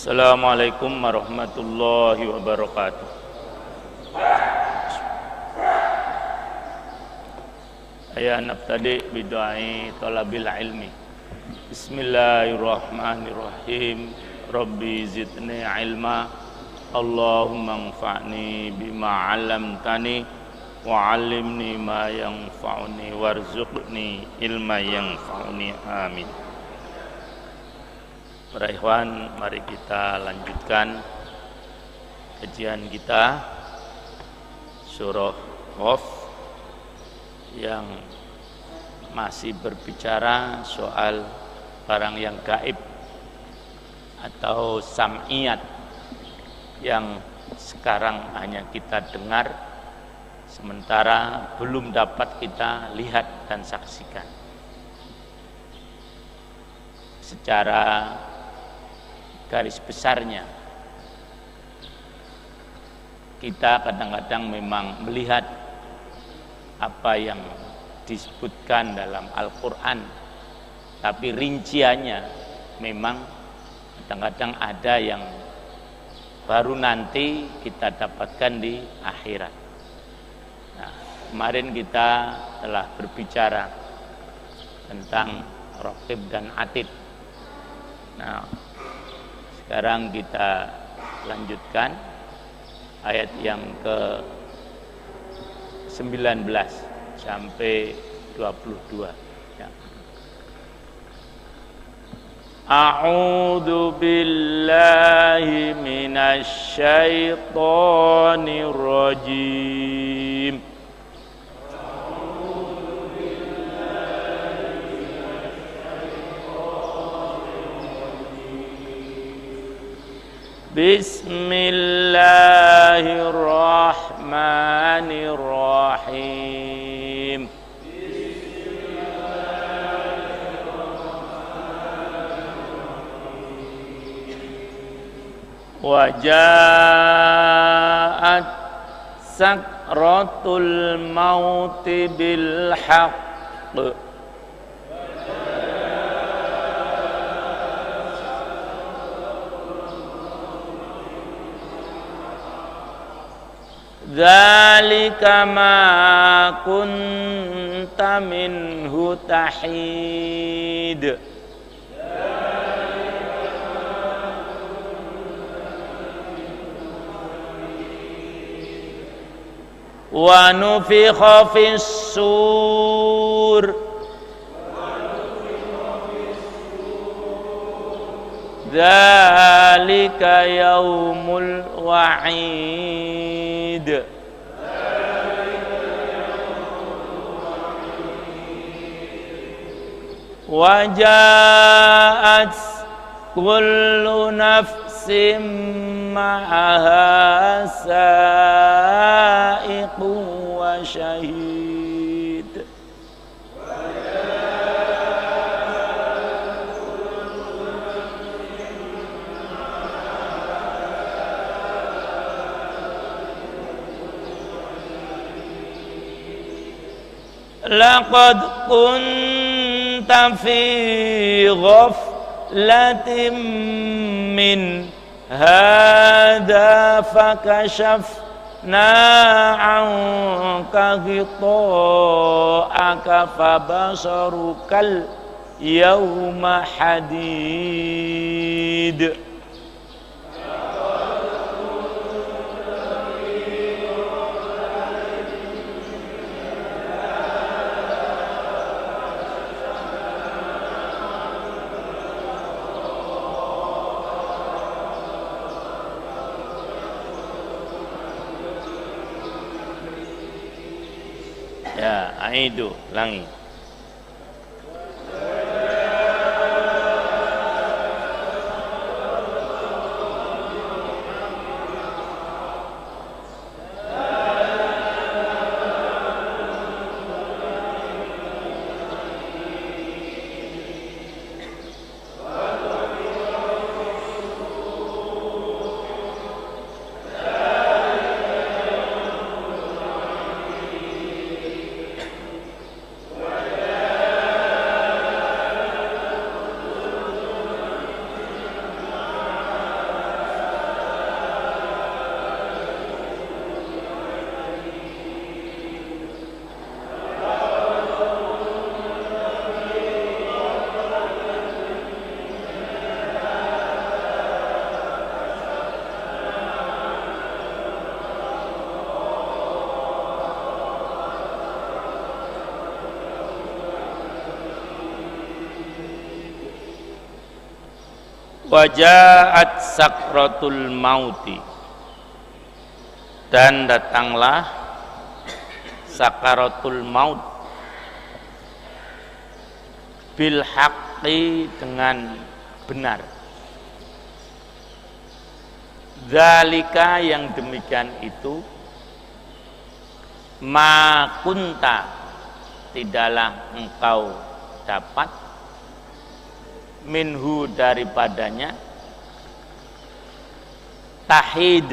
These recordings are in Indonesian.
Assalamualaikum warahmatullahi wabarakatuh. Aya nabtadi bidu'ai talabil ilmi. Bismillahirrahmanirrahim. Rabbi zidni ilma. Allahumma anfa'ni bima 'allamtani wa 'allimni ma yanfa'uni warzuqni ilma yanfa'uni. Amin. Para ikhwan, mari kita lanjutkan kajian kita surah Qaf yang masih berbicara soal barang yang gaib atau sam'iyat yang sekarang hanya kita dengar sementara belum dapat kita lihat dan saksikan. Secara garis besarnya kita kadang-kadang memang melihat apa yang disebutkan dalam Al-Quran, tapi rinciannya memang kadang-kadang ada yang baru nanti kita dapatkan di akhirat. Nah, kemarin kita telah berbicara tentang Raqib dan Atid. Nah, sekarang kita lanjutkan ayat yang ke-19 sampai 22. Ya. A'udzu billahi minasy syaithanir rajim. Bismillahirrahmanirrahim. Wa ja'at sakratul mauti bil haqq. Dzalika ma kunta minhu tahid. Wa nufikha fis sur. Dzalika yaumul wa'id. Wa ja'at kullu nafsin ma'aha sa'iqun wa syahid. Laqad kunta fi ghaflatin min hadza fakashafna 'anka ghita'aka fabasarukal yawma hadid. Ya, aidu, ulangi. Wajaat sakratul mauti, dan datanglah sakaratul maut bil haqqi, dengan benar. Zalika, yang demikian itu, ma kunta, tidaklah engkau dapat, minhu, daripadanya, tahid,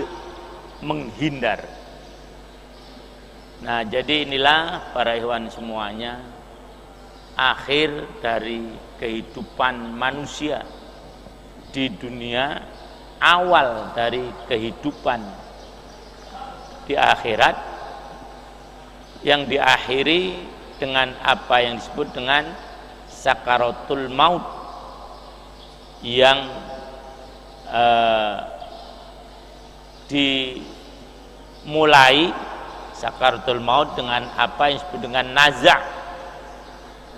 menghindar. Nah, jadi inilah para ikhwan semuanya, akhir dari kehidupan manusia di dunia, awal dari kehidupan di akhirat, yang diakhiri dengan apa yang disebut dengan sakaratul maut, yang dimulai sakaratul maut dengan apa yang disebut dengan naza'.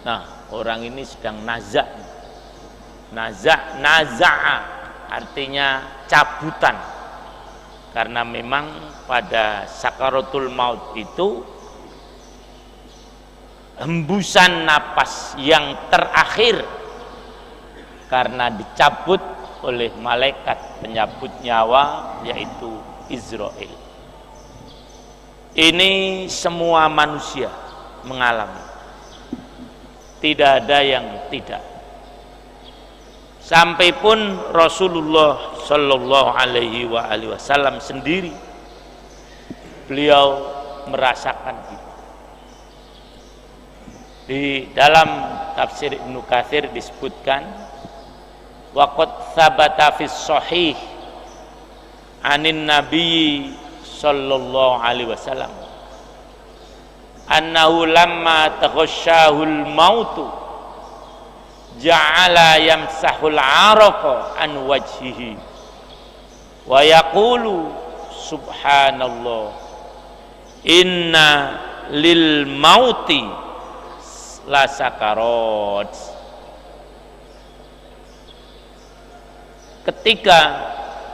Nah, orang ini sedang naza'. Naza'a artinya cabutan, karena memang pada sakaratul maut itu hembusan napas yang terakhir, karena dicabut oleh malaikat penyabut nyawa, yaitu Israel. Ini semua manusia mengalami, tidak ada yang tidak. Sampai pun Rasulullah Shallallahu Alaihi Wasallam sendiri, beliau merasakan itu. Di dalam tafsir Ibnu Katsir disebutkan, waqad tsabata fis shahih anin nabi sallallahu alaihi wasallam annahu lamma taghashshahul mautu ja'ala yamsahul 'araqa an wajhihi wa yaqulu subhanallah inna lil mauti la sakarat. Ketika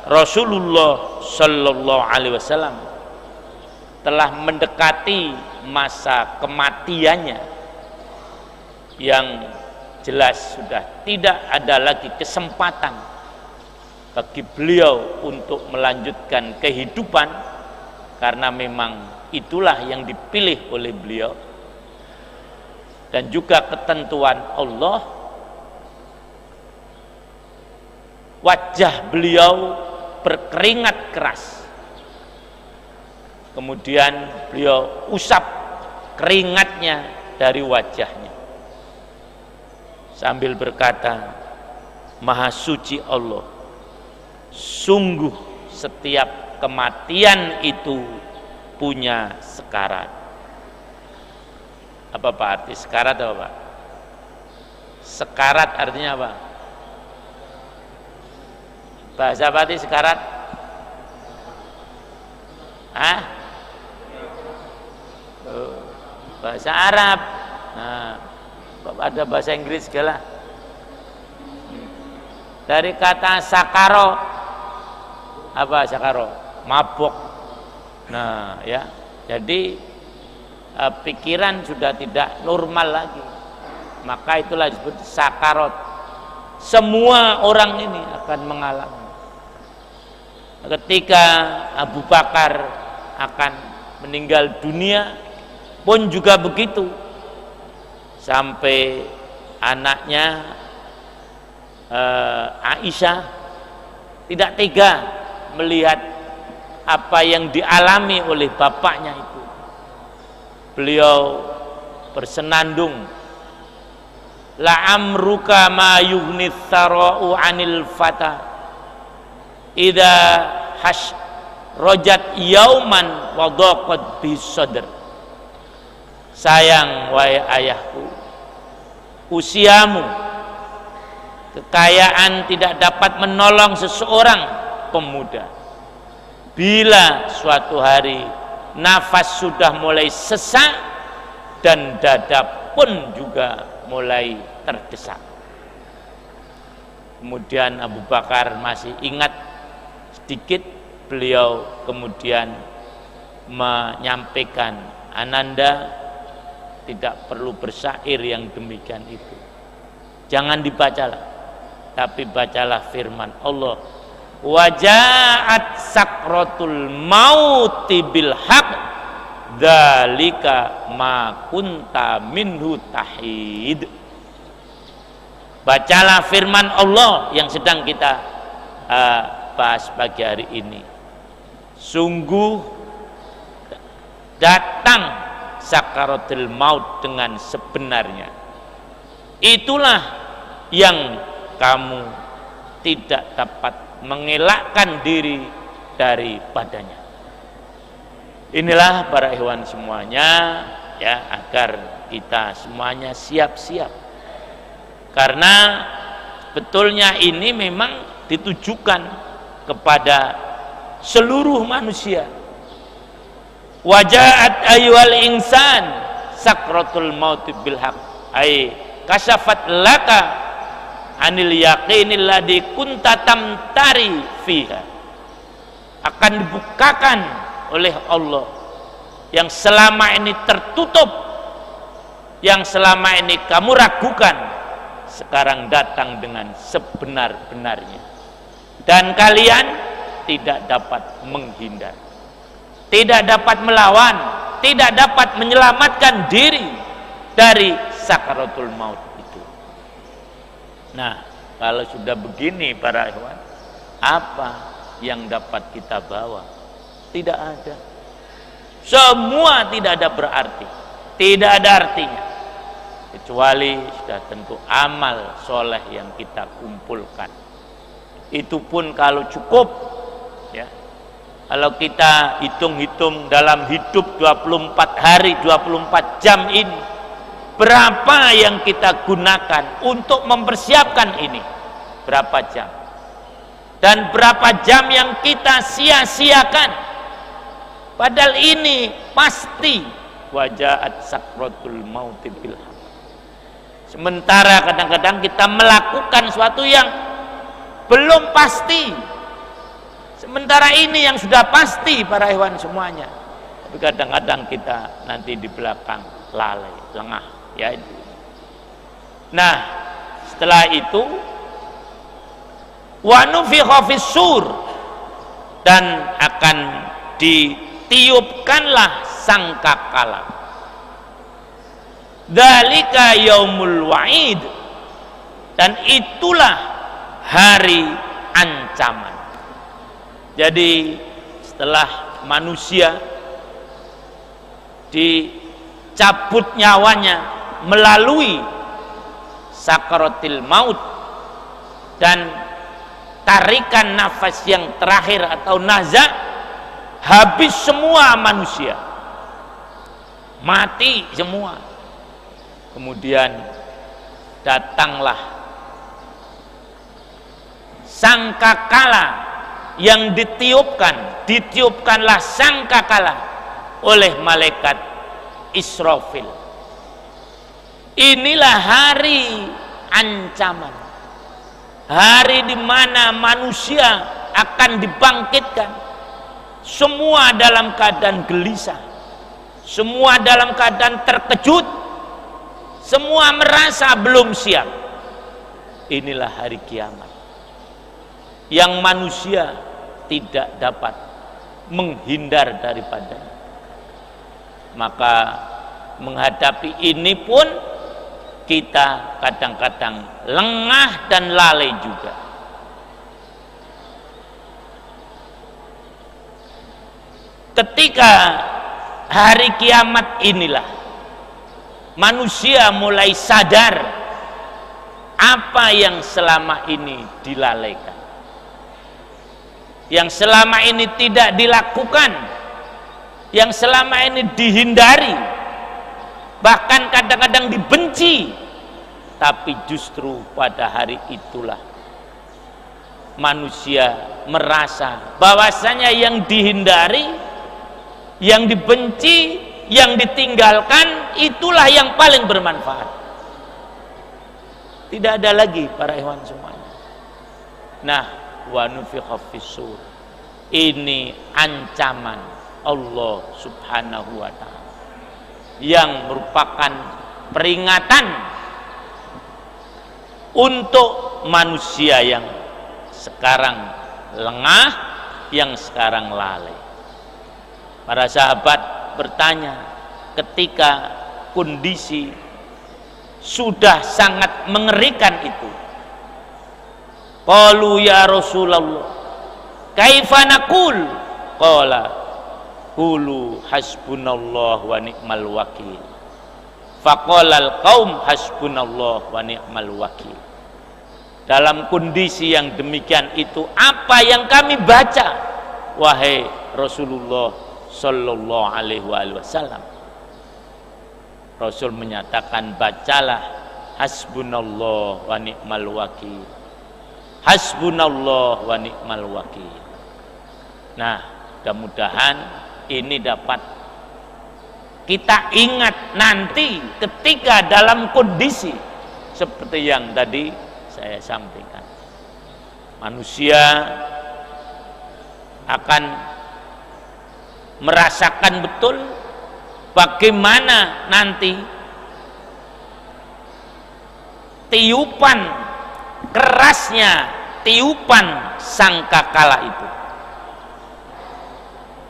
Rasulullah Shallallahu Alaihi Wasallam telah mendekati masa kematiannya, yang jelas sudah tidak ada lagi kesempatan bagi beliau untuk melanjutkan kehidupan, karena memang itulah yang dipilih oleh beliau dan juga ketentuan Allah. Wajah beliau berkeringat keras, kemudian beliau usap keringatnya dari wajahnya sambil berkata, Maha suci Allah, sungguh setiap kematian itu punya sekarat. Apa Pak arti sekarat apa Pak? Sekarat artinya apa? Bahasa apa itu sekarat? Bahasa Arab. Nah, ada bahasa Inggris segala. Dari kata sakaro, apa sakaro? Mabok. Nah, ya. Jadi pikiran sudah tidak normal lagi. Maka itulah disebut sakarot. Semua orang ini akan mengalami. Ketika Abu Bakar akan meninggal dunia pun juga begitu, sampai anaknya Aisyah tidak tega melihat apa yang dialami oleh bapaknya itu. Beliau bersenandung, la amruka ma yughni tsara'u 'anil fata idza hash rojat yauman wa dhaqat bisadr. Sayang wahai ayahku, usiamu, kekayaan tidak dapat menolong seseorang pemuda. Bila suatu hari nafas sudah mulai sesak dan dada pun juga mulai terdesak. Kemudian Abu Bakar masih ingat sedikit, beliau kemudian menyampaikan, Ananda tidak perlu bersyair yang demikian itu, jangan dibacalah, tapi bacalah firman Allah, wajaat sakratul mauti bil haq dzalika ma kunta minhu tahid. Bacalah firman Allah yang sedang kita bahas pagi hari ini. Sungguh datang sakaratul maut dengan sebenarnya. Itulah yang kamu tidak dapat mengelakkan diri daripadanya. Inilah para ikhwan semuanya, ya, agar kita semuanya siap-siap. Karena sebetulnya ini memang ditujukan kepada seluruh manusia. Wajaat ayyuhal insan sakratul maut bil haq ay kasafat laka anil yaqinil ladzi kunta tamtari fiha. Akan dibukakan oleh Allah yang selama ini tertutup, yang selama ini kamu ragukan, sekarang datang dengan sebenar-benarnya, dan kalian tidak dapat menghindar, tidak dapat melawan, tidak dapat menyelamatkan diri dari sakaratul maut itu. Nah, kalau sudah begini para ikhwan, apa yang dapat kita bawa? Tidak ada. Semua tidak ada berarti, tidak ada artinya, kecuali sudah tentu amal soleh yang kita kumpulkan. Itu pun kalau cukup, ya. Kalau kita hitung-hitung dalam hidup 24 hari 24 jam ini, berapa yang kita gunakan untuk mempersiapkan ini? Berapa jam? Dan berapa jam yang kita sia-siakan? Padahal ini pasti wajaat sakratul mauti bil haq. Sementara kadang-kadang kita melakukan sesuatu yang belum pasti. Sementara ini yang sudah pasti para hewan semuanya. Tapi kadang-kadang kita nanti di belakang lalai, lengah, ya itu. Nah, setelah itu wa nufikha fis sur, dan akan ditiupkanlah sangkakala. Dzalika yaumul wa'id, dan itulah hari ancaman. Jadi setelah manusia dicabut nyawanya melalui sakaratil maut dan tarikan nafas yang terakhir atau nazak, habis semua manusia, mati semua. Kemudian datanglah sangkakala yang ditiupkanlah sangkakala oleh malaikat Israfil. Inilah hari ancaman, hari di mana manusia akan dibangkitkan, semua dalam keadaan gelisah, semua dalam keadaan terkejut, semua merasa belum siap. Inilah hari kiamat yang manusia tidak dapat menghindar daripadanya. Maka menghadapi ini pun kita kadang-kadang lengah dan lalai juga. Ketika hari kiamat inilah manusia mulai sadar apa yang selama ini dilalaikan, yang selama ini tidak dilakukan, yang selama ini dihindari, bahkan kadang-kadang dibenci. Tapi justru pada hari itulah manusia merasa bahwasanya yang dihindari, yang dibenci, yang ditinggalkan, itulah yang paling bermanfaat. Tidak ada lagi para ikhwan semuanya Nah, wa nufikha fis-sur. Ini ancaman Allah Subhanahu wa taala yang merupakan peringatan untuk manusia yang sekarang lengah, yang sekarang lalai. Para sahabat bertanya ketika kondisi sudah sangat mengerikan itu. Qalu ya Rasulullah, kaifa naqul? Qala qulu hasbunallah wa ni'mal wakil. Faqalal qaum hasbunallah wa ni'mal wakil. Dalam kondisi yang demikian itu, apa yang kami baca, wahai Rasulullah sallallahu alaihi wasallam? Rasul menyatakan, bacalah hasbunallah wa ni'mal wakil. Hasbunallah wa ni'mal wakil. Nah, mudah-mudahan ini dapat kita ingat nanti ketika dalam kondisi seperti yang tadi saya sampaikan. Manusia akan merasakan betul bagaimana nanti tiupan kerasnya, tiupan sangkakala itu.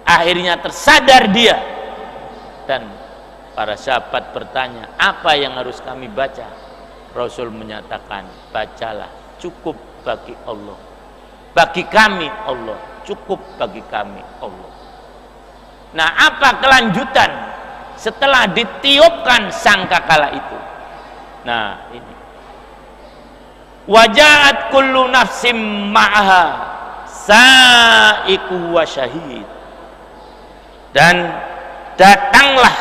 Akhirnya tersadar dia, dan para sahabat bertanya, apa yang harus kami baca? Rasul menyatakan, bacalah, cukup bagi Allah, bagi kami Allah, cukup bagi kami Allah. Nah, apa kelanjutan setelah ditiupkan sangkakala itu? Nah, ini wajahat kullu nafsim ma'aha sa'iku wa syahid. Dan datanglah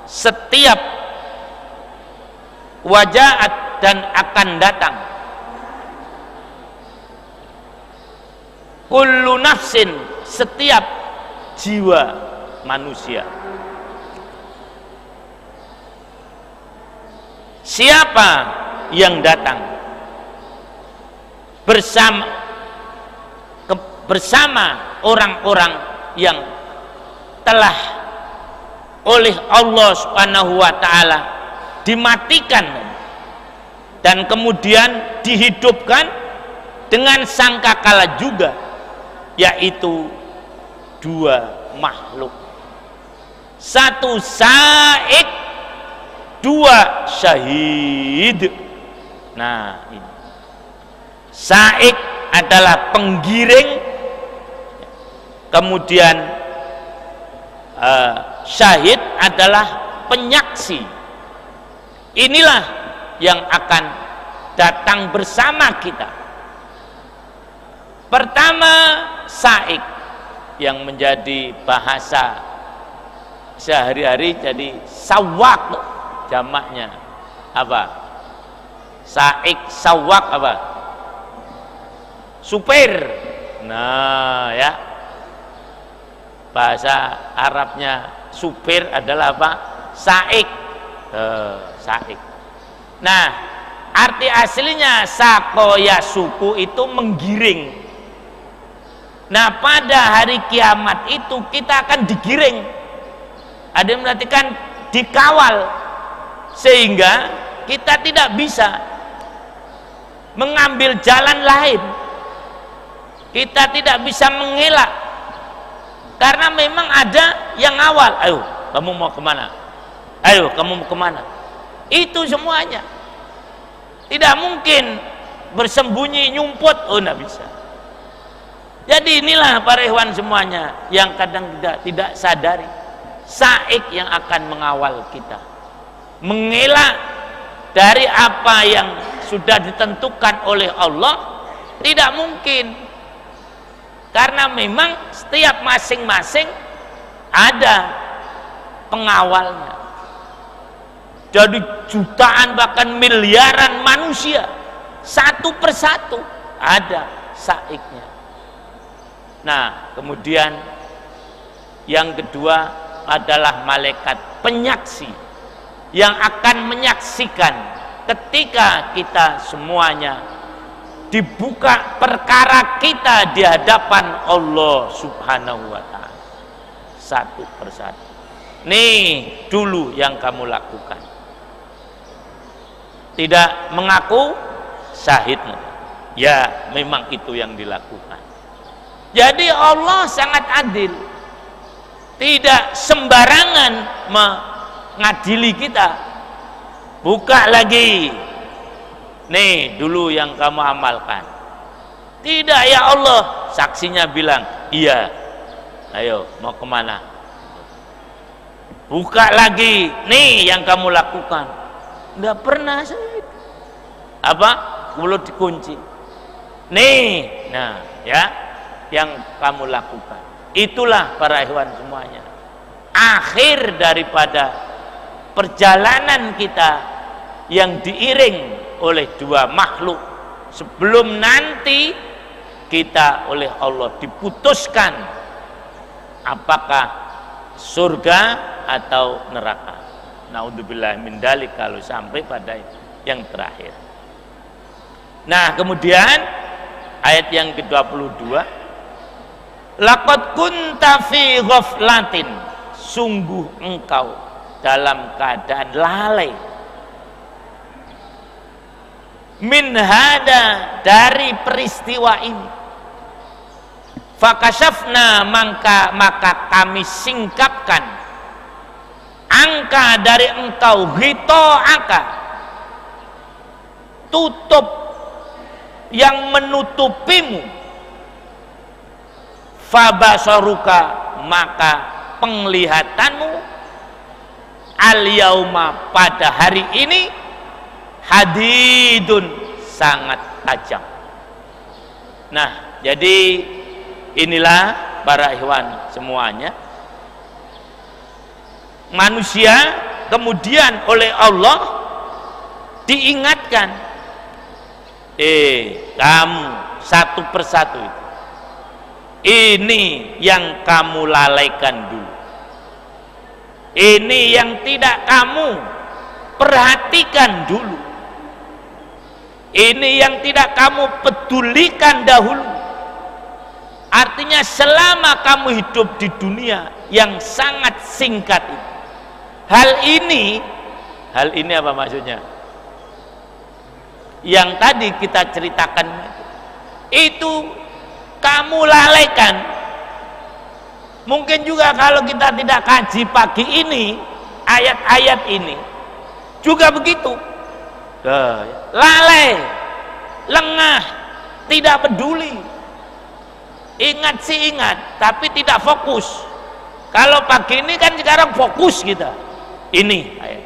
setiap wajahat, dan akan datang kullu nafsin, setiap jiwa manusia. Siapa yang datang bersama orang-orang yang telah oleh Allah Subhanahu wa taala dimatikan dan kemudian dihidupkan dengan sangkakala juga, yaitu dua makhluk, satu sa'ik, dua syahid. Nah, ini sa'ik adalah penggiring, kemudian syahid adalah penyaksi. Inilah yang akan datang bersama kita. Pertama, sa'ik, yang menjadi bahasa sehari-hari jadi sawak, jamaknya apa? Sa'ik, sawak apa? Supir. Nah, ya, bahasa Arabnya supir adalah apa? Sa'ik. Sa'ik. Nah, arti aslinya sakoya suku itu menggiring. Nah, pada hari kiamat itu kita akan digiring. Ada yang berartikan dikawal, sehingga kita tidak bisa mengambil jalan lain. Kita tidak bisa mengelak, karena memang ada yang awal. Ayo, kamu mau kemana? Ayo, kamu mau kemana? Itu semuanya. Tidak mungkin bersembunyi, nyumput. Oh, tidak bisa. Jadi inilah para ikhwan semuanya yang kadang tidak sadari, sa'ik yang akan mengawal kita, mengelak dari apa yang sudah ditentukan oleh Allah. Tidak mungkin, karena memang setiap masing-masing ada pengawalnya. Jadi jutaan bahkan miliaran manusia, satu persatu ada sa'iknya. Nah, kemudian yang kedua adalah malaikat penyaksi yang akan menyaksikan ketika kita semuanya dibuka perkara kita di hadapan Allah Subhanahu wa ta'ala satu persatu. Nih dulu yang kamu lakukan. Tidak mengaku syahid. Ya memang itu yang dilakukan. Jadi Allah sangat adil. Tidak sembarangan mengadili kita. Buka lagi. Nih dulu yang kamu amalkan. Tidak ya Allah. Saksinya bilang iya. Ayo mau kemana? Buka lagi. Nih yang kamu lakukan. Tidak pernah saya. Apa? Mulut dikunci. Nih. Nah ya. Yang kamu lakukan. Itulah para ikhwan semuanya. Akhir daripada perjalanan kita yang diiring oleh dua makhluk sebelum nanti kita oleh Allah diputuskan apakah surga atau neraka. Naudzubillah min dzalik kalau sampai pada yang terakhir. Nah, kemudian ayat yang ke-22, laqad kunta fi ghaflatin, sungguh engkau dalam keadaan lalai, min hada, dari peristiwa ini, fakashafna, maka kami singkapkan, angka dari engkau, ghita'aka, tutup yang menutupimu, fabasaruka, maka penglihatanmu, al-yauma, pada hari ini, hadidun, sangat tajam. Nah, jadi inilah para ikhwan semuanya, manusia kemudian oleh Allah diingatkan, kamu satu persatu itu, ini yang kamu lalaikan dulu, ini yang tidak kamu perhatikan dulu, ini yang tidak kamu pedulikan dahulu. Artinya selama kamu hidup di dunia yang sangat singkat itu, hal ini apa maksudnya? Yang tadi kita ceritakan itu kamu lalaikan. Mungkin juga kalau kita tidak kaji pagi ini ayat-ayat ini juga begitu, lalai, lengah, tidak peduli. Ingat sih ingat, tapi tidak fokus. Kalau pagi ini kan sekarang fokus kita. Ini ayat.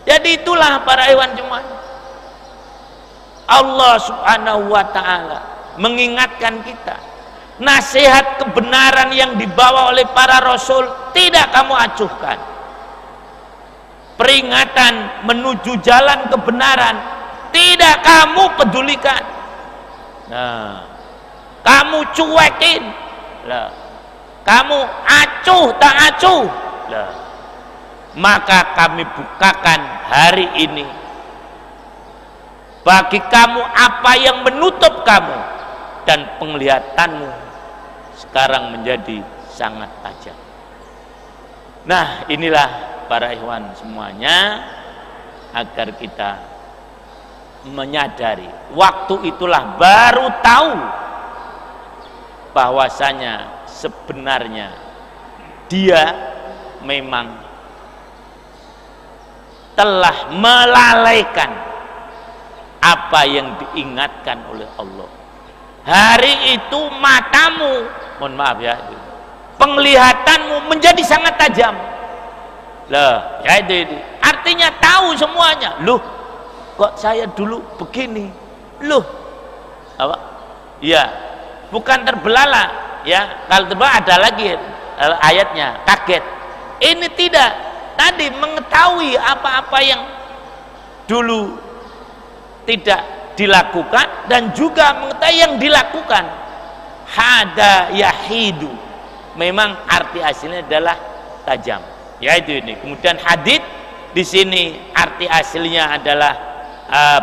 Jadi itulah para hewan semuanya. Allah Subhanahu wa ta'ala mengingatkan kita, nasihat kebenaran yang dibawa oleh para rasul tidak kamu acuhkan. Peringatan menuju jalan kebenaran tidak kamu pedulikan. Nah, kamu cuekin lah, kamu acuh tak acuh lah. Maka kami bukakan hari ini bagi kamu apa yang menutup kamu, dan penglihatanmu sekarang menjadi sangat tajam. Nah, inilah para ikhwan semuanya, agar kita menyadari, waktu itulah baru tahu bahwasanya sebenarnya dia memang telah melalaikan apa yang diingatkan oleh Allah. Hari itu matamu, mohon maaf ya, penglihatanmu menjadi sangat tajam. Lah, ya itu. Artinya tahu semuanya. Loh, kok saya dulu begini? Loh, apa? Ya, bukan terbelalak ya. Kalau terbelalak ada lagi ayatnya, kaget. Ini tidak. Tadi mengetahui apa-apa yang dulu tidak dilakukan dan juga mengetahui yang dilakukan. Hada yahidu, memang arti aslinya adalah tajam. Ya itu ini. Kemudian hadid di sini arti aslinya adalah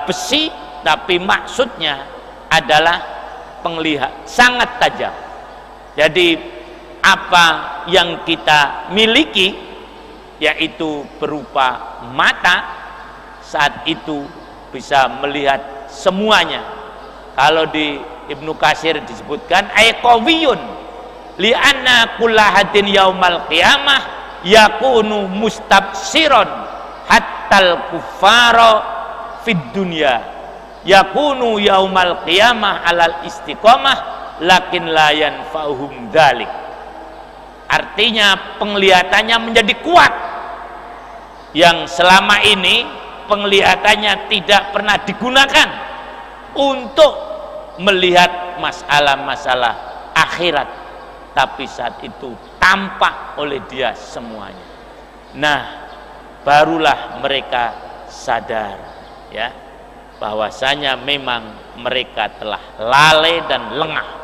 besi, tapi maksudnya adalah sangat tajam. Jadi apa yang kita miliki, yaitu berupa mata, saat itu bisa melihat semuanya. Kalau di Ibnu Katsir disebutkan ayqawiyun li'anna kullahadin yaumal qiyamah yakunu mustabsiron hattal kuffara fid dunya yakunu yaumal qiyamah alal istiqamah lakin la yanfa'uhum dzalik. Artinya penglihatannya menjadi kuat, yang selama ini penglihatannya tidak pernah digunakan untuk melihat masalah-masalah akhirat, tapi saat itu tampak oleh dia semuanya. Nah, barulah mereka sadar, ya, bahwasanya memang mereka telah lalai dan lengah.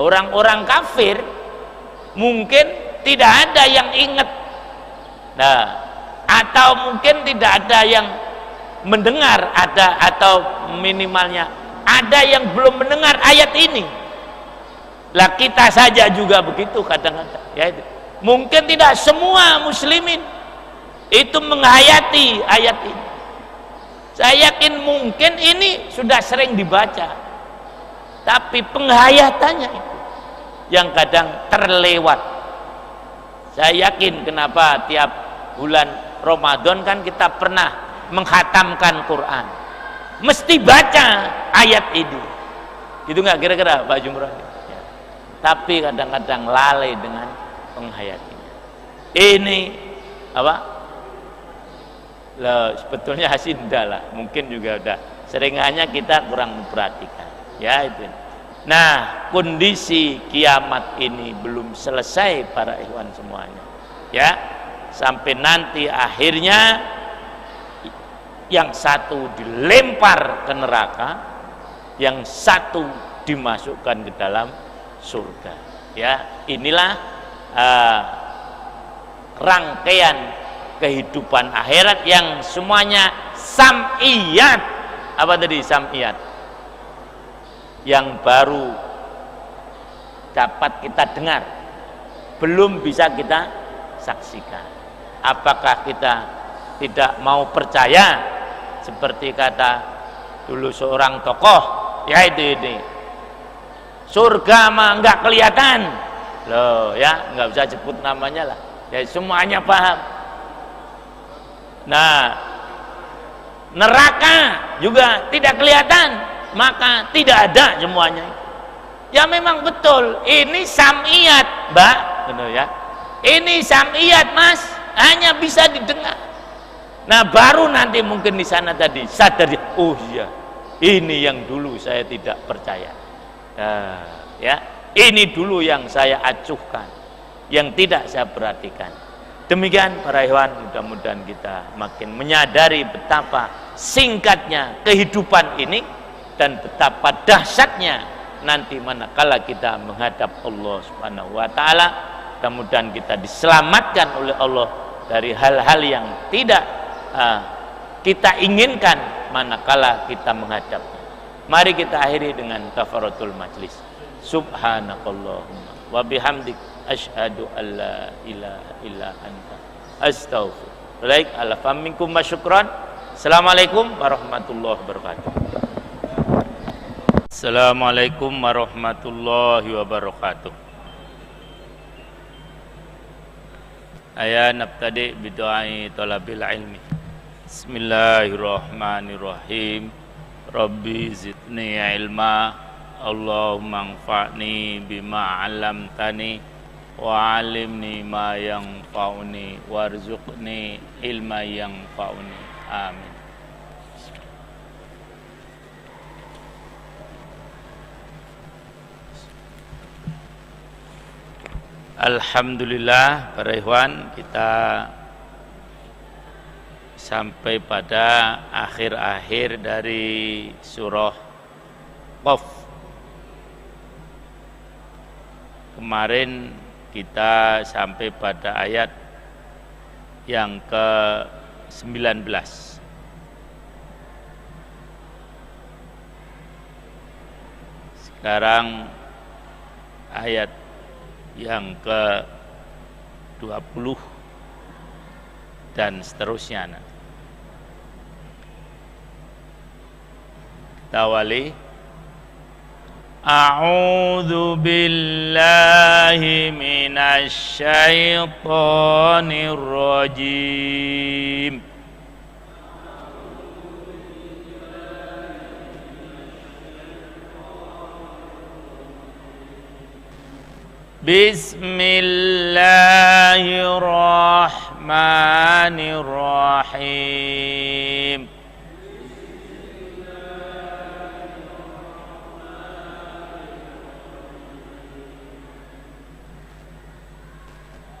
Orang-orang kafir mungkin tidak ada yang ingat, nah, atau mungkin tidak ada yang mendengar, ada atau minimalnya ada yang belum mendengar ayat ini. Lah kita saja juga begitu kadang-kadang, ya itu. Mungkin tidak semua muslimin itu menghayati ayat ini. Saya yakin mungkin ini sudah sering dibaca, tapi penghayatannya itu yang kadang terlewat. Saya yakin kenapa tiap bulan Ramadan kan kita pernah menghatamkan Quran, mesti baca ayat ini. Itu nggak kira-kira Pak Jumroh? Ya. Tapi kadang-kadang lalai dengan penghayatinya. Ini apa? Loh, sebetulnya hasinda lah, mungkin juga udah sering, hanya kita kurang memperhatikan, ya itu. Nah, kondisi kiamat ini belum selesai para ikhwan semuanya, ya, sampai nanti akhirnya yang satu dilempar ke neraka, yang satu dimasukkan ke dalam surga, ya. Inilah rangkaian kehidupan akhirat yang semuanya sam'iyat. Apa tadi sam'iyat? Yang baru dapat kita dengar, belum bisa kita saksikan. Apakah kita tidak mau percaya seperti kata dulu seorang tokoh, ya itu ini, surga mah nggak kelihatan loh, ya, nggak usah sebut namanya lah, ya semuanya paham. Nah, neraka juga tidak kelihatan, maka tidak ada semuanya. Ya memang betul, ini sam'iyat, Mbak, betul ya. Ini sam'iyat, Mas, hanya bisa didengar. Nah, baru nanti mungkin di sana tadi sadar, oh iya, ini yang dulu saya tidak percaya. Nah, ya, ini dulu yang saya acuhkan, yang tidak saya perhatikan. Demikian para ikhwan, mudah-mudahan kita makin menyadari betapa singkatnya kehidupan ini dan betapa dahsyatnya nanti manakala kita menghadap Allah Subhanahu wa taala. Mudah-mudahan kita diselamatkan oleh Allah dari hal-hal yang tidak kita inginkan manakala kita menghadapnya. Mari kita akhiri dengan kafaratul majlis. Subhanakallahumma wa bihamdik asyhadu an la ilaha illa anta astaghfiruka ala faminkum masyukran. Assalamualaikum warahmatullahi wabarakatuh. Assalamualaikum warahmatullahi wabarakatuh. Aya nabtadi bidu'ai talabil ilmi. Bismillahirrahmanirrahim. Rabbi zidni ilma, Allahumma anfa'ni bima 'allamtani wa 'allimni ma yanfa'uni warzuqni ilma yanfa'uni. Amin. Alhamdulillah para ikhwan, kita sampai pada akhir-akhir dari surah Qaf. Kemarin kita sampai pada ayat yang ke-19. Sekarang ayat yang ke-20 dan seterusnya nanti. Kita awali. A'udzu billahi minasy syaithanir rajim. Bismillahirrahmanirrahim.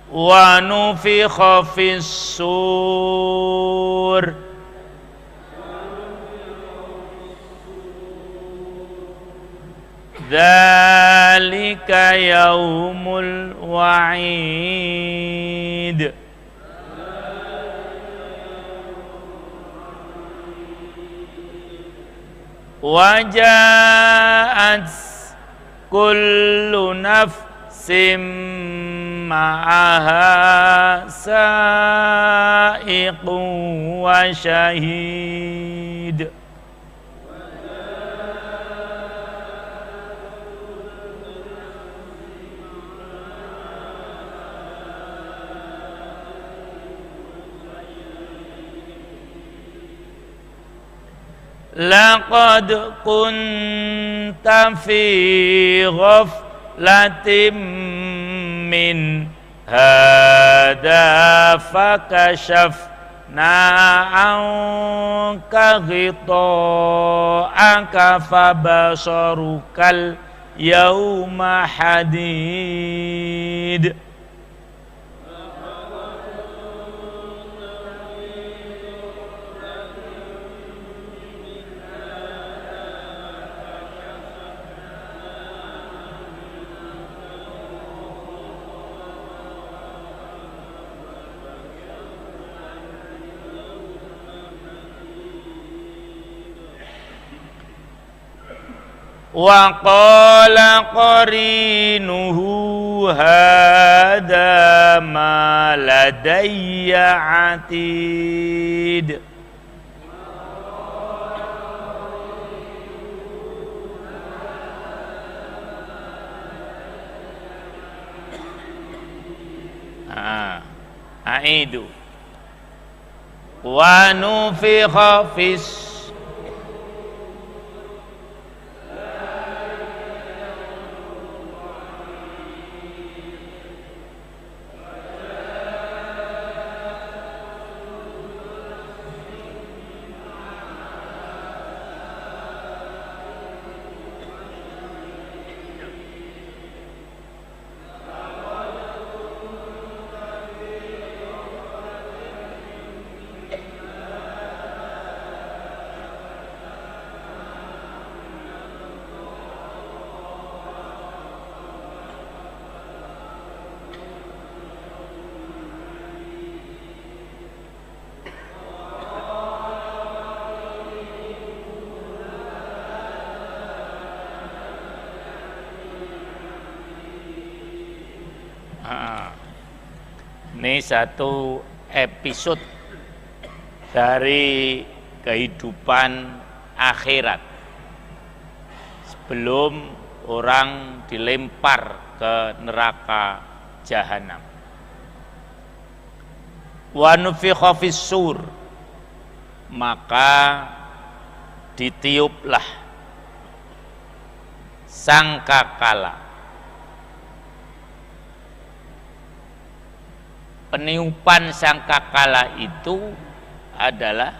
Wa nufikha fis sur. Dzalika yaumul wa'id. Wa ja'at kullu nafsin ma'aha sa'iqun wa syahid. Laqad kunta fi ghaflatin min hada fakashafna anka ghita'aka fabasarukal yawma hadid. Wa qala qarinuhu hadha ma ladayya atid. Aidu wa nufikha fis ini satu episode dari kehidupan akhirat sebelum orang dilempar ke neraka jahanam. Wa nufikha fis sur, maka ditiuplah sangkakala. Peniupan sangkakala itu adalah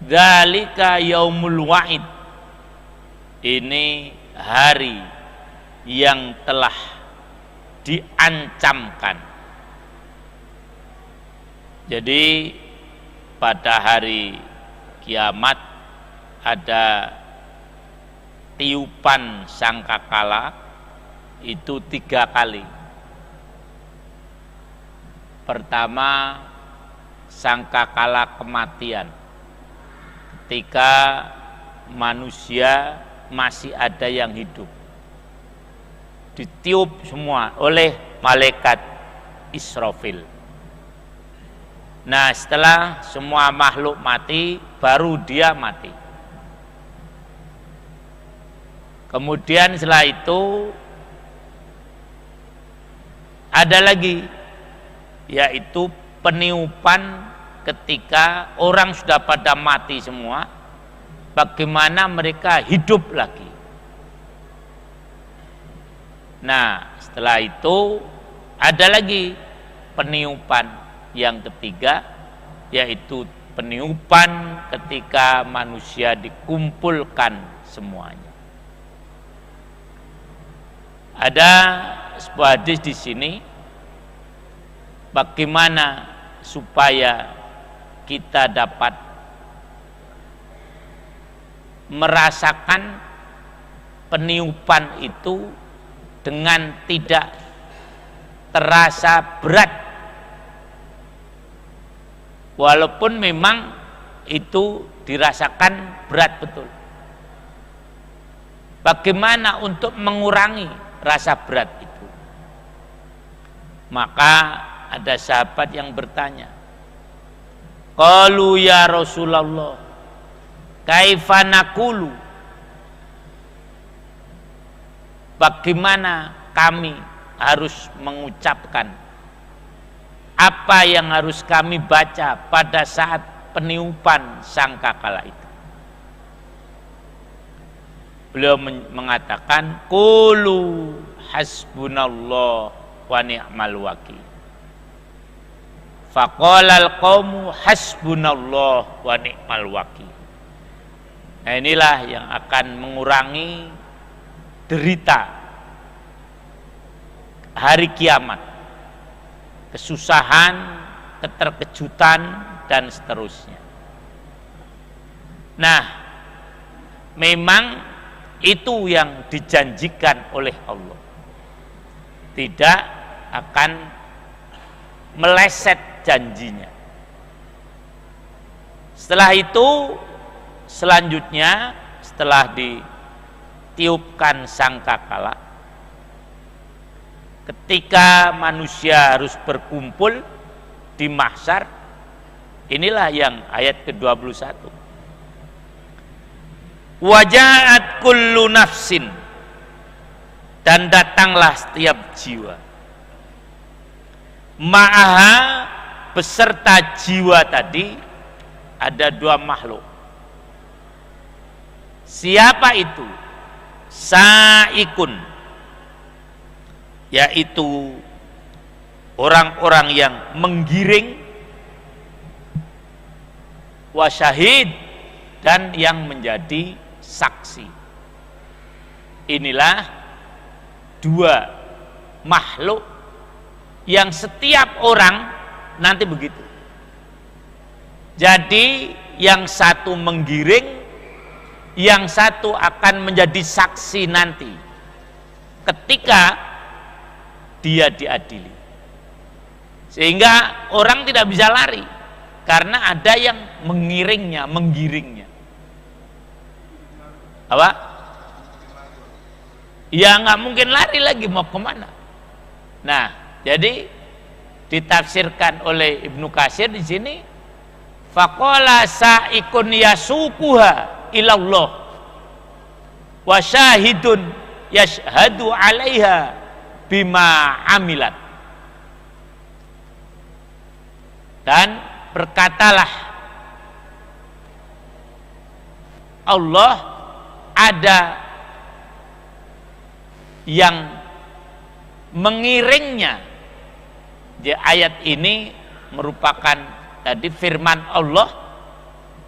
dzalika yaumul wa'id. Ini hari yang telah diancamkan. Jadi pada hari kiamat ada tiupan sangkakala itu 3 kali. Pertama, sangkakala kematian, ketika manusia masih ada yang hidup. Ditiup semua oleh malaikat Israfil. Nah, setelah semua makhluk mati, baru dia mati. Kemudian setelah itu ada lagi, yaitu peniupan ketika orang sudah pada mati semua, bagaimana mereka hidup lagi. Nah, setelah itu ada lagi peniupan yang ketiga, yaitu peniupan ketika manusia dikumpulkan semuanya. Ada sebuah hadis di sini, bagaimana supaya kita dapat merasakan peniupan itu dengan tidak terasa berat, walaupun memang itu dirasakan berat betul. Bagaimana untuk mengurangi rasa berat itu? Maka ada sahabat yang bertanya, qalu ya Rasulullah, kaifa naqulu? Bagaimana kami harus mengucapkan, apa yang harus kami baca pada saat peniupan sangkakala itu? Beliau mengatakan, qulu hasbunallah wa ni'mal wakil. Faqalal qaumu hasbunallah wa ni'mal wakil. Nah, inilah yang akan mengurangi derita hari kiamat, kesusahan, keterkejutan, dan seterusnya. Nah, memang itu yang dijanjikan oleh Allah, tidak akan meleset janjinya. Setelah itu, selanjutnya setelah ditiupkan sangkakala, ketika manusia harus berkumpul di mahsyar, inilah yang ayat ke-21. Wajaat kullu nafsin, dan datanglah setiap jiwa, ma'aha, beserta jiwa tadi ada dua makhluk. Siapa itu? Sa'ikun, yaitu orang-orang yang menggiring, wasyahid, dan yang menjadi saksi. Inilah dua makhluk yang setiap orang nanti begitu. Jadi yang satu menggiring, yang satu akan menjadi saksi nanti ketika dia diadili. Sehingga orang tidak bisa lari karena ada yang menggiringnya. Apa? Ya nggak mungkin lari lagi, mau kemana? Nah, jadi ditafsirkan oleh Ibnu Katsir di sini, faqala sa'ikun yasuquha ilallah wa syahidun yashhadu 'alaiha bima amilat. Dan berkatalah Allah, ada yang mengiringnya. Di ayat ini merupakan tadi firman Allah,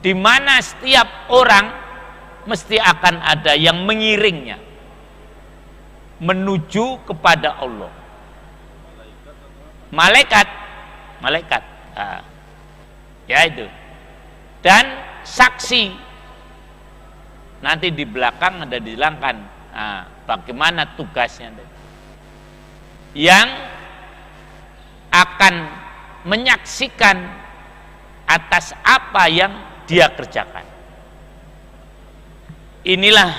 di mana setiap orang mesti akan ada yang mengiringnya menuju kepada Allah. Malaikat, nah, ya itu. Dan saksi, nanti di belakang ada dijelangkan, nah, bagaimana tugasnya, yang akan menyaksikan atas apa yang dia kerjakan. Inilah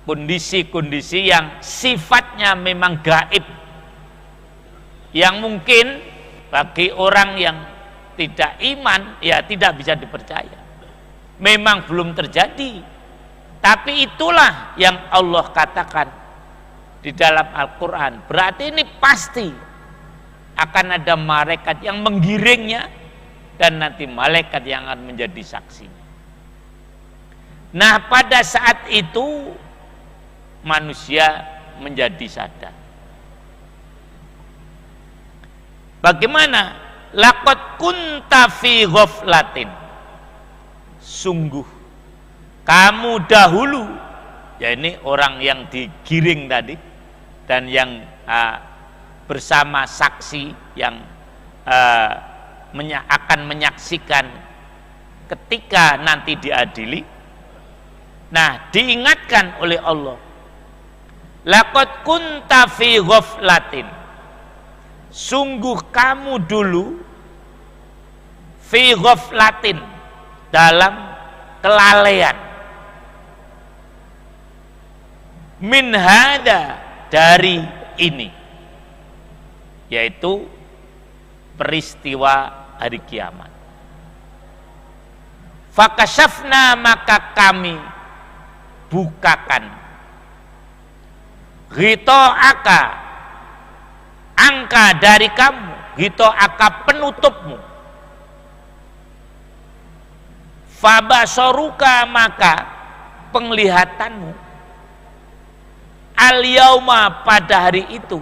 kondisi-kondisi yang sifatnya memang gaib, yang mungkin bagi orang yang tidak iman ya tidak bisa dipercaya, memang belum terjadi, tapi itulah yang Allah katakan di dalam Al-Quran. Berarti ini pasti akan ada malaikat yang menggiringnya dan nanti malaikat yang akan menjadi saksi. Nah, pada saat itu manusia menjadi sadar. Bagaimana? Laqad kunta fi ghaflatin. Sungguh kamu dahulu, ya ini orang yang digiring tadi dan yang bersama saksi yang akan menyaksikan ketika nanti diadili. Nah, diingatkan oleh Allah, laqad kunta fi ghaflatin. Sungguh kamu dulu fi ghaflatin, dalam kelalaian, min hada, dari ini, yaitu peristiwa hari kiamat. Fakashafna, maka kami bukakan, ghita'aka, angka dari kamu, ghita'aka, penutupmu, fabasaruka, maka penglihatanmu, al-yauma, pada hari itu,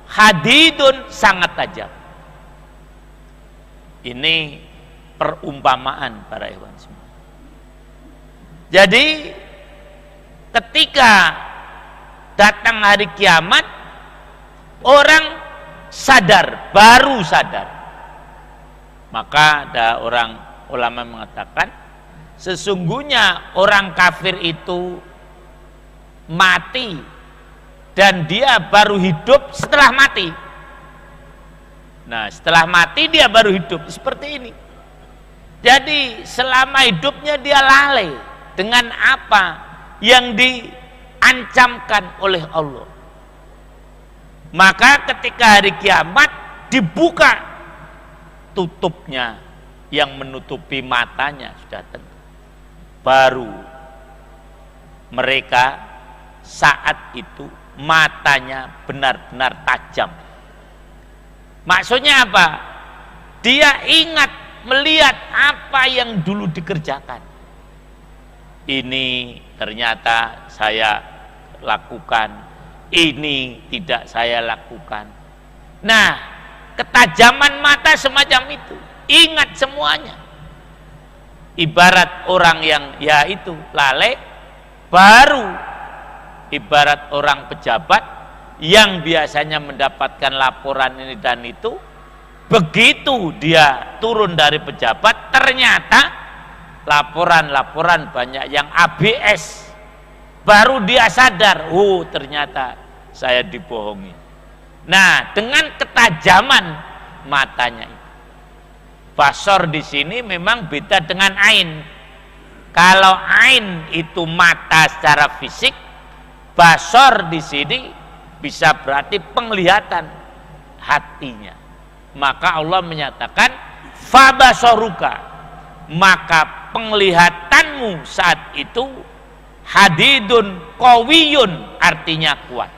hadidun, sangat tajam. Ini perumpamaan para ikhwan semua. Jadi ketika datang hari kiamat, orang sadar, baru sadar. Maka ada orang ulama mengatakan, sesungguhnya orang kafir itu mati dan dia baru hidup setelah mati. Nah, setelah mati dia baru hidup, seperti ini. Jadi selama hidupnya dia lalai dengan apa yang diancamkan oleh Allah. Maka ketika hari kiamat dibuka tutupnya yang menutupi matanya, sudah tentu baru mereka saat itu matanya benar-benar tajam. Maksudnya apa? Dia ingat melihat apa yang dulu dikerjakan. Ini ternyata saya lakukan, ini tidak saya lakukan. Nah, ketajaman mata semacam itu, ingat semuanya. Ibarat orang yang ya itu lalai, baru ibarat orang pejabat yang biasanya mendapatkan laporan ini dan itu, begitu dia turun dari pejabat ternyata laporan-laporan banyak yang ABS. Baru dia sadar, oh ternyata saya dibohongi. Nah, dengan ketajaman matanya itu. Basor di sini memang beda dengan ain. Kalau ain itu mata secara fisik, basor di sini bisa berarti penglihatan hatinya. Maka Allah menyatakan fabasoruka, maka penglihatanmu saat itu hadidun qawiyun, artinya kuat.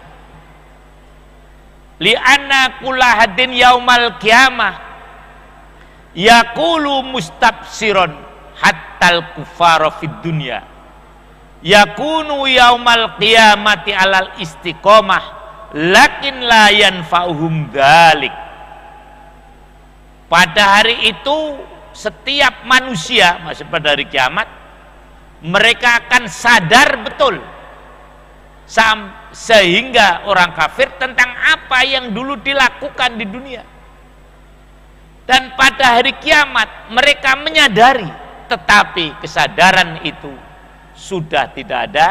Li'anna kullahadin yaumal qiyamah yaqulu mustabsiron hattal kufara fid dunya yakunu yaumal qiyamati alal istiqomah lakin la yanfa'uhum dzalik. Pada hari itu setiap manusia, maksud pada hari kiamat, mereka akan sadar betul sehingga orang kafir tentang apa yang dulu dilakukan di dunia. Dan pada hari kiamat mereka menyadari, tetapi kesadaran itu sudah tidak ada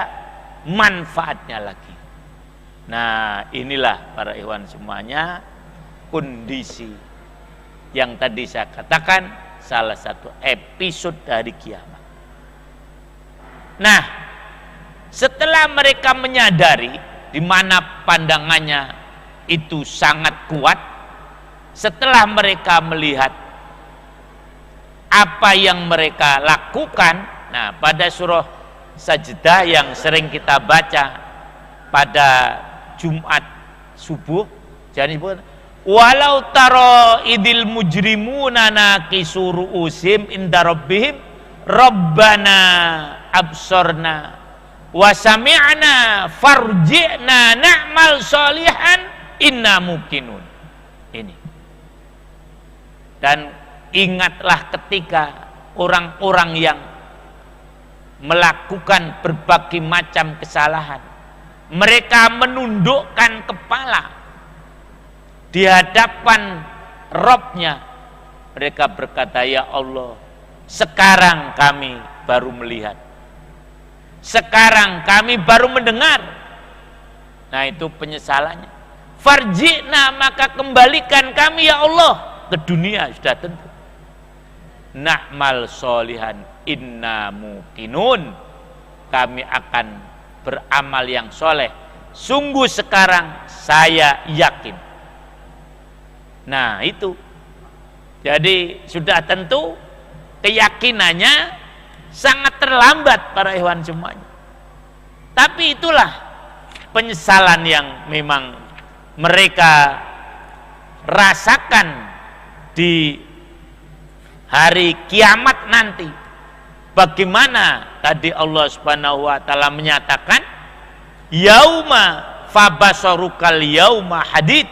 manfaatnya lagi. Nah, inilah para ikhwan semuanya kondisi yang tadi saya katakan salah satu episode dari kiamat. Nah, Setelah mereka menyadari di mana pandangannya itu sangat kuat, setelah mereka melihat apa yang mereka lakukan, nah pada surah Sajdah yang sering kita baca pada Jumat subuh, jadi walau taro idil mujrimuna nakisu ru'usim inda rabbihim rabbana absorna wa sami'na farji'na na'mal sholihan inna muqinun. Ini. Dan ingatlah ketika orang-orang yang melakukan berbagai macam kesalahan, mereka menundukkan kepala di hadapan Rabb-nya. Mereka berkata, ya Allah, sekarang kami baru melihat, sekarang kami baru mendengar. Nah itu penyesalannya. Farji'na, maka kembalikan kami ya Allah ke dunia, sudah tentu. Na'mal sholihan inna muqinun, kami akan beramal yang soleh, sungguh sekarang saya yakin. Nah itu, jadi sudah tentu keyakinannya sangat terlambat para ikhwan semuanya. Tapi itulah penyesalan yang memang mereka rasakan di hari kiamat nanti. Bagaimana tadi Allah Subhanahu wa taala menyatakan, yauma fabasarukal yauma hadid,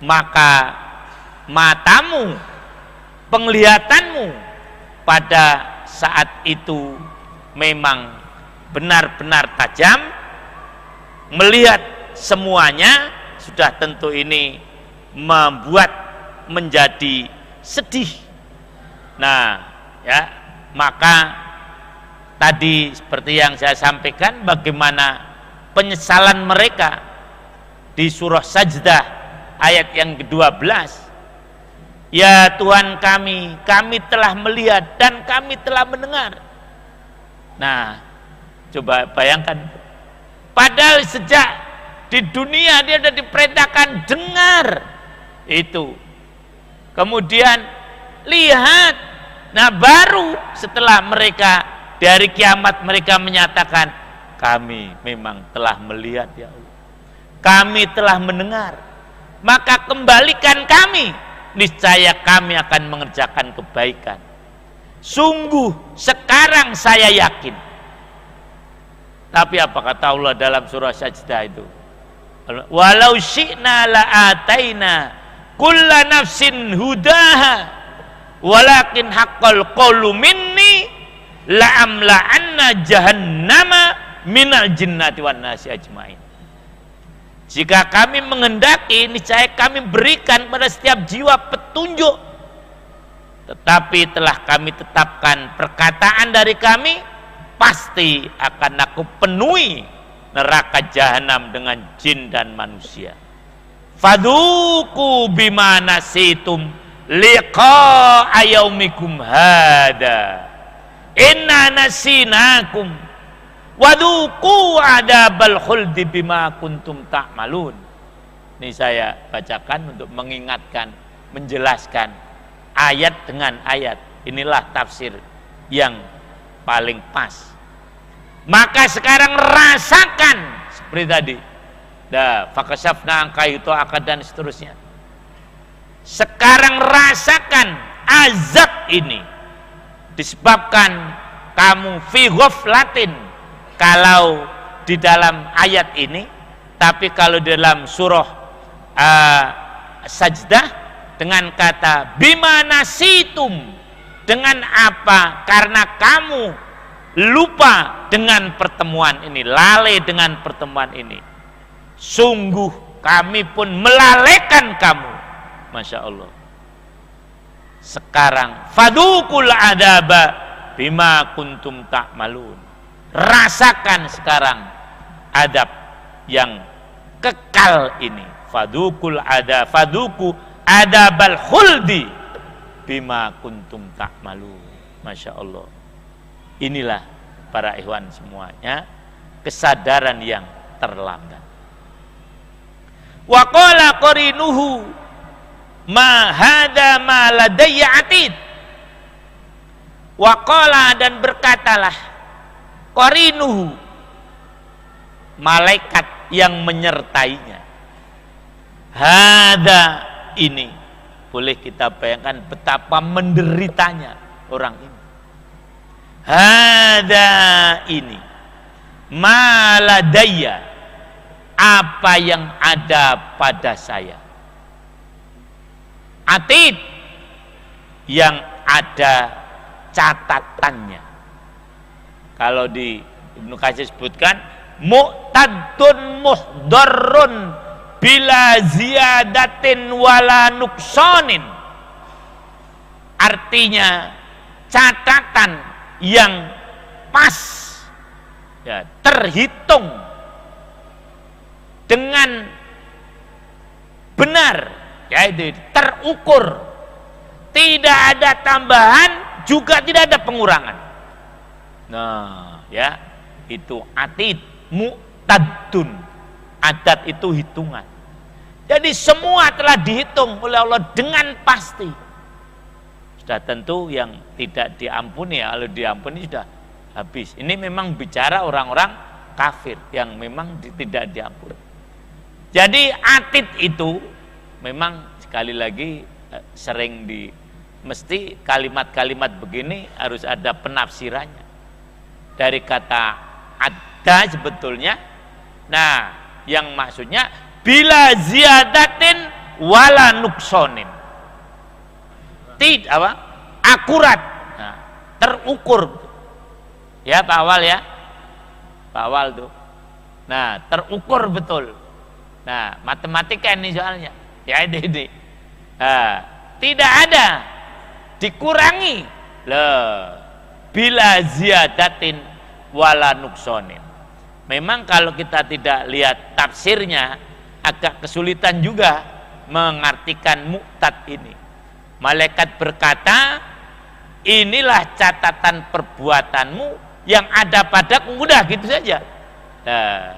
maka matamu, penglihatanmu pada saat itu memang benar-benar tajam, melihat semuanya. Sudah tentu ini membuat menjadi sedih. Nah ya, maka tadi seperti yang saya sampaikan, bagaimana penyesalan mereka di surah Sajdah ayat yang ke-12. Ya Tuhan kami telah melihat dan kami telah mendengar. Nah coba bayangkan, padahal sejak di dunia dia sudah diperintahkan dengar itu, kemudian lihat. Nah baru setelah mereka dari kiamat mereka menyatakan, kami memang telah melihat ya Allah, kami telah mendengar, maka kembalikan kami, niscaya kami akan mengerjakan kebaikan, sungguh sekarang saya yakin. Tapi apa kata Allah dalam surah Sajdah itu? Walau syi'na la'ataina kulla nafsin hudaha walakin haqqal qawlu minni la'amla'anna jahannama minal jinnati wan nasi ajmain. Jika kami menghendaki, niscaya kami berikan pada setiap jiwa petunjuk, tetapi telah kami tetapkan perkataan dari kami, pasti akan aku penuhi neraka jahanam dengan jin dan manusia. Fadhuku bima nasitum liqa'a yaumikum hada inna nasinakum wadhuku adabal khuldi bima kuntum ta'malun. Ini saya bacakan untuk mengingatkan, menjelaskan ayat dengan ayat. Inilah tafsir yang paling pas. Maka sekarang rasakan seperti tadi, dah fakashafna angka itu akad dan seterusnya. Sekarang rasakan azab ini disebabkan kamu fi ghaflatin kalau di dalam ayat ini, tapi kalau di dalam surah Sajdah dengan kata bima nasitum, dengan apa? Karena kamu lupa dengan pertemuan ini, lalai dengan pertemuan ini, sungguh kami pun melalaikan kamu. Masya Allah. Sekarang fadukul adaba bima kuntum ta'malun, rasakan sekarang adab yang kekal ini. Fadukul ada, faduku adabal khuldi bima kuntum ta'malun. Masya Allah. Inilah para ikhwan semuanya, kesadaran yang terlambat. Wa qala qarinuhu ma hadza ma ladayya atid. Wa qala, dan berkatalah qarinuhu, malaikat yang menyertainya, hadza, ini. Boleh kita bayangkan betapa menderitanya orang ini. Hadza, ini, ma ladayya, apa yang ada pada saya, atid, yang ada catatannya. Kalau di Ibnu Katsir sebutkan mu'tadun muhdarrun bila ziyadatin wala nuksonin, artinya catatan yang pas, ya, terhitung dengan benar, yaitu terukur, tidak ada tambahan juga tidak ada pengurangan. Nah, ya, itu atid, mu'tadun. Adat itu hitungan. Jadi semua telah dihitung oleh Allah dengan pasti. Sudah tentu yang tidak diampuni, ya, kalau diampuni sudah habis. Ini memang bicara orang-orang kafir yang memang tidak diampuni. Jadi atid itu memang sekali lagi sering mesti kalimat-kalimat begini harus ada penafsirannya. Dari kata ada sebetulnya, nah, yang maksudnya bila ziyadatin wala nuksonin, tidak apa, akurat, nah, terukur, ya Pak Awal, ya Pak Awal tuh, nah, terukur betul. Nah, matematika ini soalnya, ya ini, nah, tidak ada dikurangi, lah, bila ziyadatin wala nuksonin. Memang kalau kita tidak lihat tafsirnya agak kesulitan juga mengartikan mu'tad ini. Malaikat berkata, inilah catatan perbuatanmu yang ada padaku, udah gitu saja. Nah,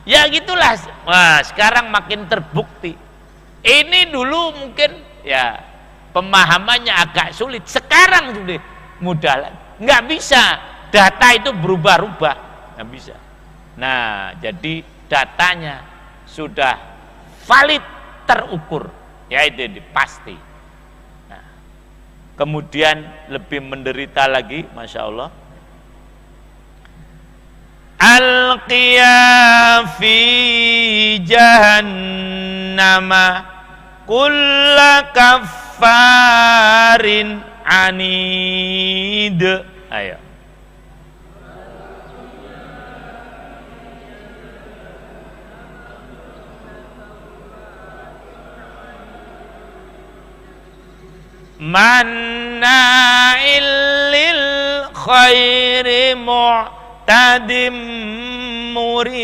ya gitulah. Wah, sekarang makin terbukti. Ini dulu mungkin ya pemahamannya agak sulit, sekarang sudah mudah. Nggak bisa, data itu berubah-ubah, nggak bisa. Nah, jadi datanya sudah valid, terukur, ya itu pasti. Nah, kemudian lebih menderita lagi, masya Allah. Alqiya fi jahannama kulla kaffarin anid. Ayo. Manna'il lil khairi mu'tadim murib.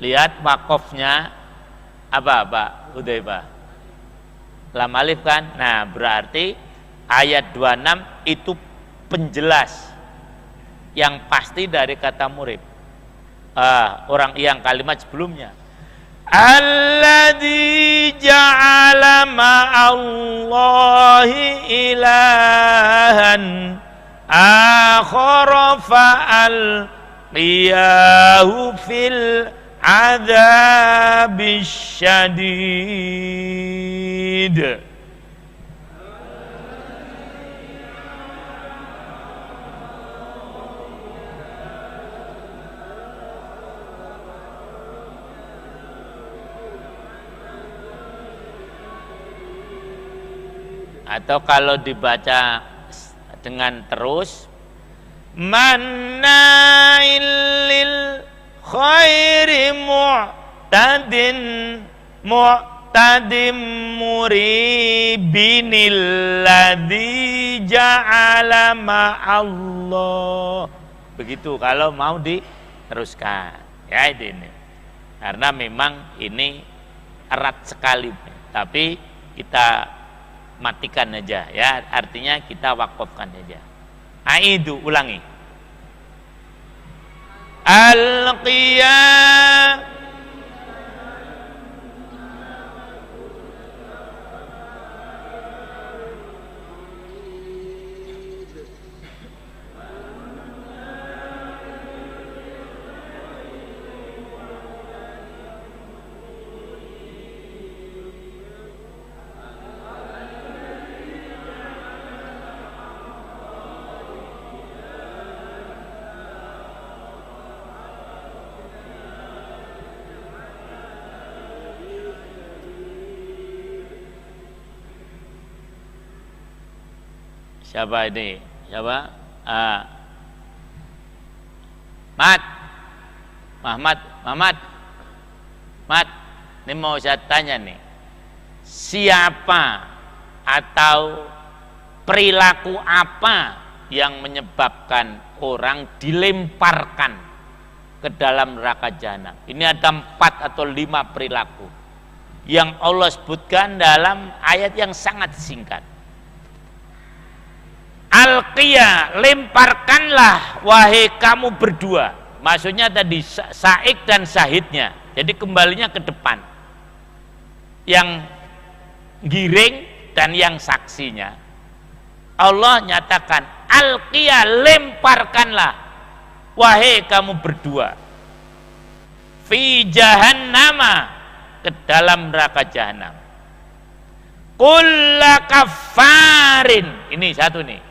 Lihat wakofnya apa Pak Hudzaifah? Lam alif kan? Nah, berarti ayat 26 itu penjelas yang pasti dari kata murib. Orang yang kalimat sebelumnya, alladzi ja'ala ma'allahi ilahan akhara fa'al qiyahu fil adzabis syadid. Atau kalau dibaca dengan terus, manna'il lil khairi mu'tadim muribinil ladzi ja'ala ma'allah Begitu kalau mau diteruskan. Ya ini. Karena memang ini erat sekali. Tapi kita matikan aja ya, artinya kita wakafkan aja. Aidu, ulangi. Al-qiyam siapa ini? Siapa? Mat. Ini mau saya tanya nih. Siapa atau perilaku apa yang menyebabkan orang dilemparkan ke dalam neraka jahanam? Ini ada 4 atau 5 perilaku yang Allah sebutkan dalam ayat yang sangat singkat. Al-qiyah, lemparkanlah wahai kamu berdua. Maksudnya tadi saik dan syahidnya. Jadi kembalinya ke depan. Yang giring dan yang saksinya. Allah nyatakan, al-qiyah, lemparkanlah wahai kamu berdua. Fi jahannama, ke dalam neraka jahanam. Kulla kafarin. Ini satu nih.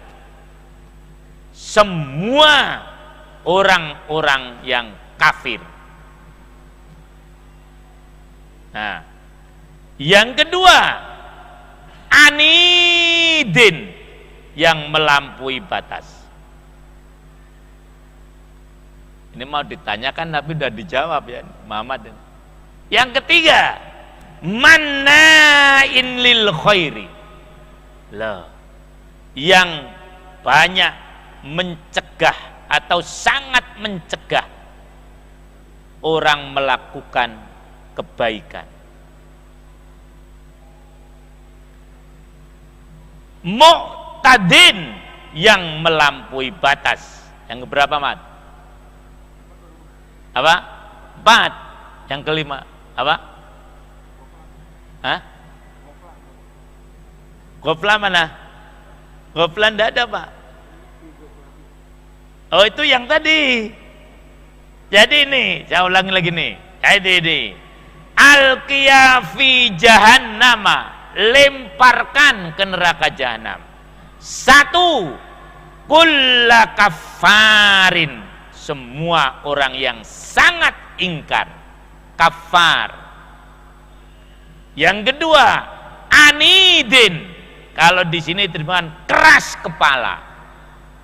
Semua orang-orang yang kafir. Nah, yang kedua, anidin, yang melampaui batas. Ini mau ditanyakan tapi udah dijawab ya, Muhammad. Yang ketiga, manna'in lil khairi. Loh, yang banyak mencegah atau sangat mencegah orang melakukan kebaikan. Mu'tadin, yang melampaui batas. Yang keberapa, Mat? Apa? 4. Yang kelima apa? Hah? Goflan mana? Goflan tidak ada, Pak. Oh, itu yang tadi. Jadi ini, saya ulangi lagi nih. Ini. Al-qiyah fi jahannama, lemparkan ke neraka jahanam. 1, kulla kafarin, semua orang yang sangat ingkar, kafar. Yang kedua, anidin, kalau di sini terjemahan keras kepala.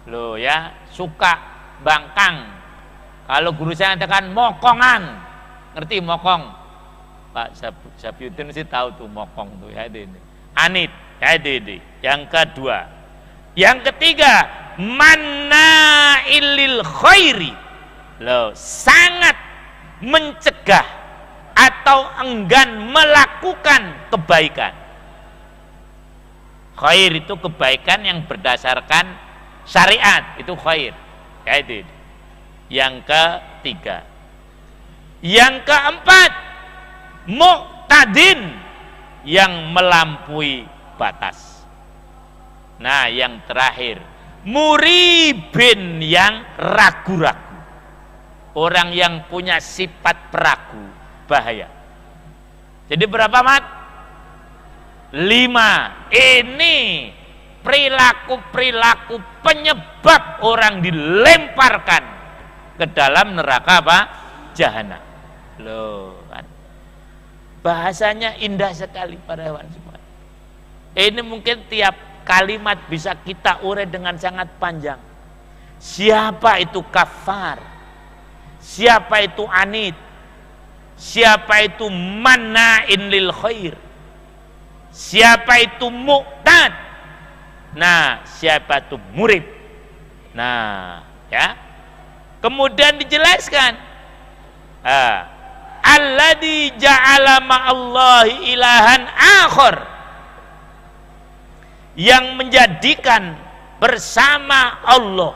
Loh ya, suka bangkang. Kalau guru saya katakan mokongan, ngerti mokong? Pak Sapiuddin sih tahu tuh mokong tuh ya ini. Anid, ya ini. Yang kedua, yang ketiga, manna'ilil khairi. Loh, sangat mencegah atau enggan melakukan kebaikan. Khair itu kebaikan yang berdasarkan syariat, itu khair. Ya itu. Yang ketiga. Yang keempat, mu'tadin, yang melampaui batas. Nah, yang terakhir, muribin, yang ragu-ragu. Orang yang punya sifat peragu, bahaya. Jadi berapa, Mat? 5. Ini perilaku-perilaku penyebab orang dilemparkan ke dalam neraka apa? Jahanam. Loh, kan? Bahasanya indah sekali para hewan semua. Ini mungkin tiap kalimat bisa kita urai dengan sangat panjang. Siapa itu kafar? Siapa itu anid? Siapa itu manna'in lil khair? Siapa itu mu'tad? Nah, siapa itu murib? Nah, ya. Kemudian dijelaskan, alladzi ja'ala ma'allahi ilahan akhar, yang menjadikan bersama Allah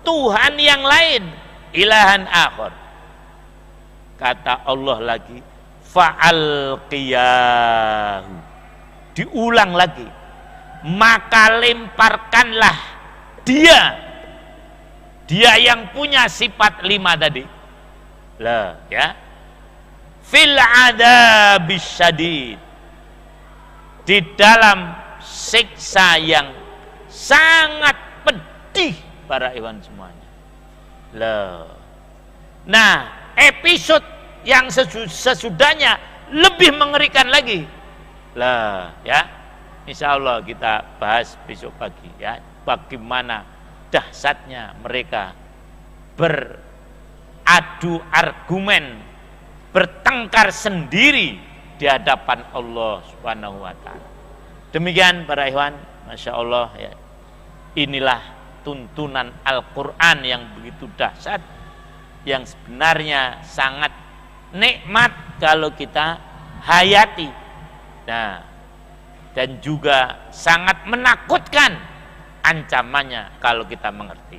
Tuhan yang lain, ilahan akhar. Kata Allah lagi, fa'alqiyahu, diulang lagi, maka lemparkanlah dia yang punya sifat 5 tadi lah, ya, fil adzabis syadid, di dalam siksa yang sangat pedih para ikhwan semuanya lah. Nah, episode yang sesudahnya lebih mengerikan lagi lah, ya. Insyaallah kita bahas besok pagi, ya, bagaimana dahsyatnya mereka beradu argumen, bertengkar sendiri di hadapan Allah Subhanahu wa taala. Demikian para ikhwan, Masya Allah, ya. Inilah tuntunan Al-Quran yang begitu dahsyat, yang sebenarnya sangat nikmat kalau kita hayati. Nah, dan juga sangat menakutkan ancamannya kalau kita mengerti.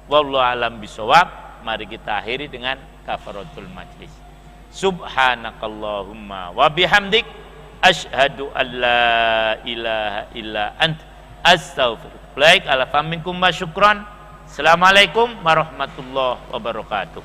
Wallahu a'lam bishawab. Mari kita akhiri dengan kafaratul majlis. Subhanakallahumma wa bihamdik, asyhadu an la ilaha illa anta, astaghfiruka. Baik, ala faminkum wa syukran. Assalamualaikum warahmatullahi wabarakatuh.